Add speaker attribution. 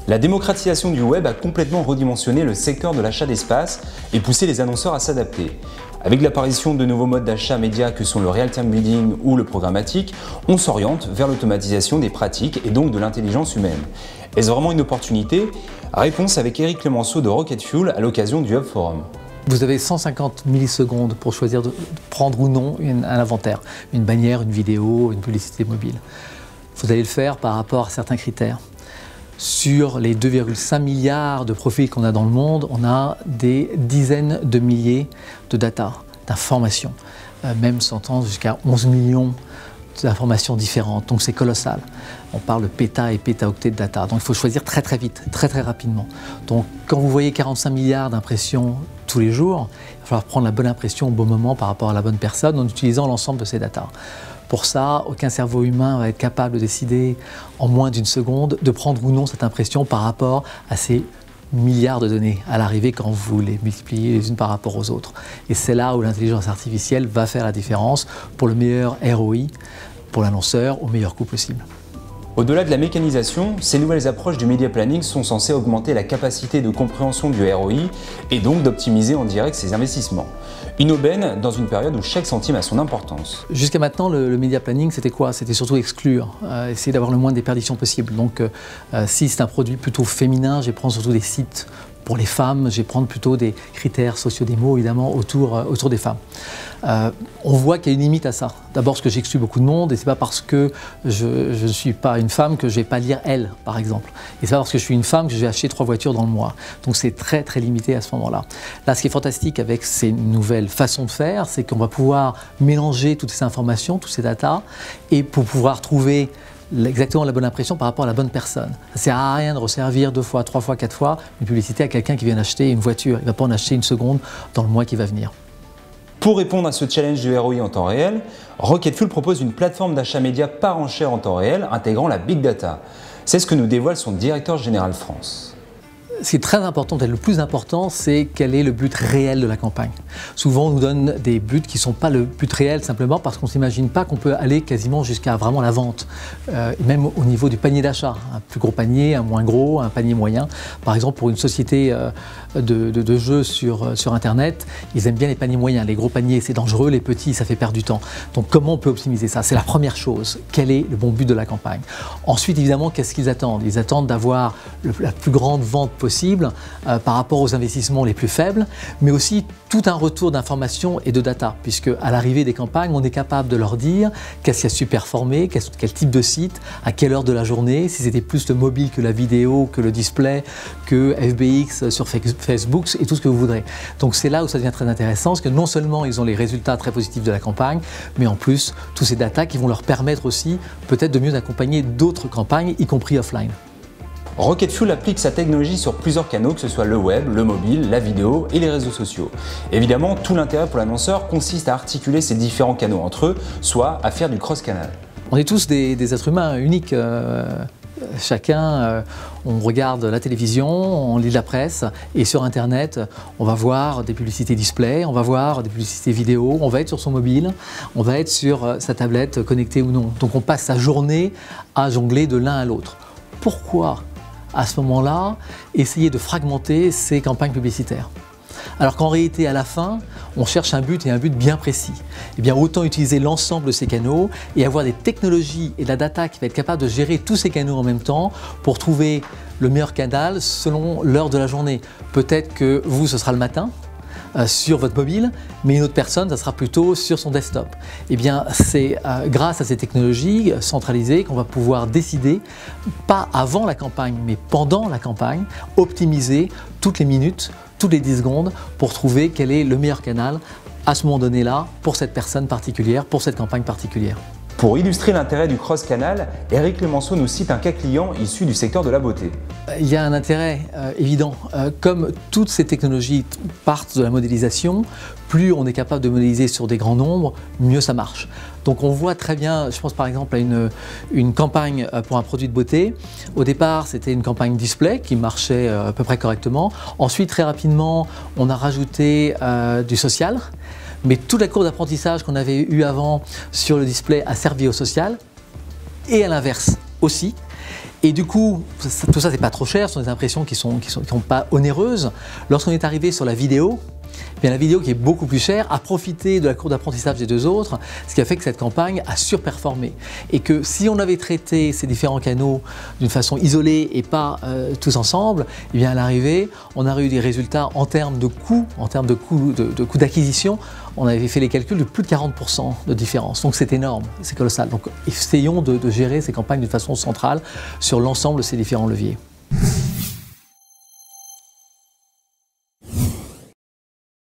Speaker 1: La démocratisation du web a complètement redimensionné le secteur de l'achat d'espace et poussé les annonceurs à s'adapter. Avec l'apparition de nouveaux modes d'achat médias que sont le real-time bidding ou le programmatique, on s'oriente vers l'automatisation des pratiques et donc de l'intelligence humaine. Est-ce vraiment une opportunité? Réponse avec Eric Clemenceau de Rocket Fuel à l'occasion du Hub Forum.
Speaker 2: Vous avez 150 millisecondes pour choisir de prendre ou non un inventaire, une bannière, une vidéo, une publicité mobile. Vous allez le faire par rapport à certains critères. Sur les 2,5 milliards de profils qu'on a dans le monde, on a des dizaines de milliers de data, d'informations, même s'entend jusqu'à 11 millions d'informations différentes, donc c'est colossal. On parle de péta et pétaoctets de data, donc il faut choisir très très vite, très très rapidement. Donc quand vous voyez 45 milliards d'impressions tous les jours, il va falloir prendre la bonne impression au bon moment par rapport à la bonne personne en utilisant l'ensemble de ces datas. Pour ça, aucun cerveau humain va être capable de décider en moins d'une seconde de prendre ou non cette impression par rapport à ces milliards de données à l'arrivée quand vous les multipliez les unes par rapport aux autres. Et c'est là où l'intelligence artificielle va faire la différence pour le meilleur ROI, pour l'annonceur, au meilleur coût possible.
Speaker 1: Au-delà de la mécanisation, ces nouvelles approches du media planning sont censées augmenter la capacité de compréhension du ROI et donc d'optimiser en direct ses investissements. Une aubaine dans une période où chaque centime a son importance.
Speaker 2: Jusqu'à maintenant, le media planning, c'était quoi? C'était surtout exclure, essayer d'avoir le moins de déperditions possible. Donc si c'est un produit plutôt féminin, je vais prendre surtout des sites pour les femmes, je vais prendre plutôt des critères sociodémos évidemment autour des femmes. On voit qu'il y a une limite à ça. D'abord parce que j'exclus beaucoup de monde et c'est pas parce que je ne suis pas une femme que je vais pas lire Elle, par exemple. Et c'est pas parce que je suis une femme que je vais acheter 3 voitures dans le mois. Donc c'est très très limité à ce moment-là. Là, ce qui est fantastique avec ces nouvelles façons de faire, c'est qu'on va pouvoir mélanger toutes ces informations, toutes ces datas, et pour pouvoir trouver exactement la bonne impression par rapport à la bonne personne. Ça ne sert à rien de resservir 2 fois, 3 fois, 4 fois une publicité à quelqu'un qui vient d'acheter une voiture. Il ne va pas en acheter une seconde dans le mois qui va venir.
Speaker 1: Pour répondre à ce challenge du ROI en temps réel, Rocket Fuel propose une plateforme d'achat média par enchère en temps réel intégrant la Big Data. C'est ce que nous dévoile son directeur général France.
Speaker 2: Ce qui est très important, peut-être le plus important, c'est quel est le but réel de la campagne. Souvent, on nous donne des buts qui ne sont pas le but réel, simplement parce qu'on ne s'imagine pas qu'on peut aller quasiment jusqu'à vraiment la vente. Même au niveau du panier d'achat, un plus gros panier, un moins gros, un panier moyen. Par exemple, pour une société de jeux sur Internet, ils aiment bien les paniers moyens. Les gros paniers, c'est dangereux, les petits, ça fait perdre du temps. Donc comment on peut optimiser ça? C'est la première chose. Quel est le bon but de la campagne? Ensuite, évidemment, qu'est-ce qu'ils attendent? Ils attendent d'avoir la plus grande vente possible par rapport aux investissements les plus faibles, mais aussi tout un retour d'informations et de data, puisque à l'arrivée des campagnes, on est capable de leur dire qu'est-ce qui a su performer, quel type de site, à quelle heure de la journée, si c'était plus le mobile que la vidéo, que le display, que FBX sur Facebook et tout ce que vous voudrez. Donc c'est là où ça devient très intéressant, parce que non seulement ils ont les résultats très positifs de la campagne, mais en plus tous ces data qui vont leur permettre aussi peut-être de mieux accompagner d'autres campagnes, y compris offline.
Speaker 1: Rocket Fuel applique sa technologie sur plusieurs canaux, que ce soit le web, le mobile, la vidéo et les réseaux sociaux. Évidemment, tout l'intérêt pour l'annonceur consiste à articuler ces différents canaux entre eux, soit à faire du cross-canal.
Speaker 2: On est tous des êtres humains uniques. Chacun, on regarde la télévision, on lit la presse et sur Internet, on va voir des publicités display, on va voir des publicités vidéo, on va être sur son mobile, on va être sur sa tablette connectée ou non. Donc on passe sa journée à jongler de l'un à l'autre. Pourquoi, à ce moment-là, essayer de fragmenter ces campagnes publicitaires? Alors qu'en réalité, à la fin, on cherche un but et un but bien précis. Eh bien, autant utiliser l'ensemble de ces canaux et avoir des technologies et de la data qui va être capable de gérer tous ces canaux en même temps pour trouver le meilleur canal selon l'heure de la journée. Peut-être que vous, ce sera le matin, sur votre mobile, mais une autre personne, ça sera plutôt sur son desktop. Eh bien, c'est grâce à ces technologies centralisées qu'on va pouvoir décider, pas avant la campagne, mais pendant la campagne, optimiser toutes les minutes, toutes les 10 secondes, pour trouver quel est le meilleur canal à ce moment donné-là, pour cette personne particulière, pour cette campagne particulière.
Speaker 1: Pour illustrer l'intérêt du cross-canal, Eric Clemenceau nous cite un cas client issu du secteur de la beauté.
Speaker 2: Il y a un intérêt évident. Comme toutes ces technologies partent de la modélisation, plus on est capable de modéliser sur des grands nombres, mieux ça marche. Donc on voit très bien, je pense par exemple à une campagne pour un produit de beauté. Au départ, c'était une campagne display qui marchait à peu près correctement. Ensuite, très rapidement, on a rajouté du social. Mais toute la courbe d'apprentissage qu'on avait eue avant sur le display a servi au social et à l'inverse aussi. Et du coup, tout ça, c'est pas trop cher, ce sont des impressions qui sont pas onéreuses. Lorsqu'on est arrivé sur la vidéo, eh bien, la vidéo qui est beaucoup plus chère a profité de la courbe d'apprentissage des deux autres, ce qui a fait que cette campagne a surperformé. Et que si on avait traité ces différents canaux d'une façon isolée et pas tous ensemble, eh bien, à l'arrivée, on aurait eu des résultats en termes de coûts, de coûts d'acquisition. On avait fait les calculs de plus de 40% de différence. Donc c'est énorme, c'est colossal. Donc essayons de gérer ces campagnes de façon centrale sur l'ensemble de ces différents leviers.